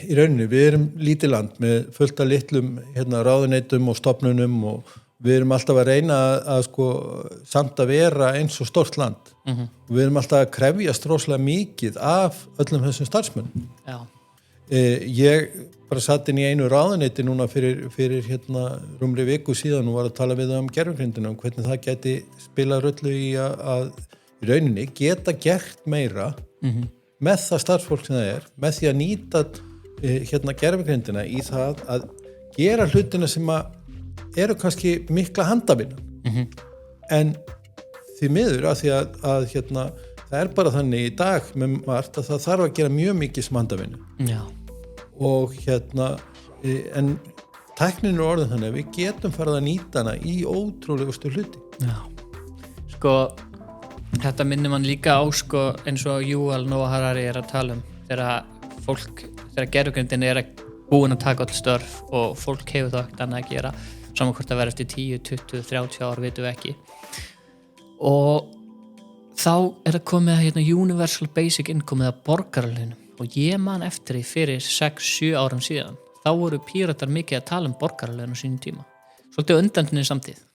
í rauninni, við erum lítið land með fullt af litlum ráðuneytum og stofnunum og við erum alltaf að reyna að sko samt að vera eins og stórt land. Við erum alltaf að krefjast rosalega mikið af öllum þessum starfsmönnum. Já. Ég bara satt inn í einu ráðuneyti núna fyrir rúmri viku síðan og var að tala við gervigreindina hvernig það gæti spilað rullu í að í rauninni geta gert meira með það starfsfólk sem það með því að nýta gervigreindina í það að gera hlutina sem að eru kannski mikla handavinna. En því miður að því að það bara þannig í dag með margt að það þarf að gera mjög mikið sem handavinnu. Já. Og en tæknin orðin þannig að við getum farið að nýta hana í ótrúlegustu hluti. Já. Sko, þetta minnir mann líka á sko eins og Yuval Noah Harari að tala þegar gervigreindin búin að taka öll störf og fólk hefur það ekkert annað að gera saman hvort að vera eftir 10, 20, 30 ár vitum við ekki og þá það komið að Universal Basic Income eða borgaralaunum og ég man eftir því fyrir 6-7 árum síðan þá voru Píratar mikið að tala borgaralaun á sínum tíma svolítið undan þinni samtíð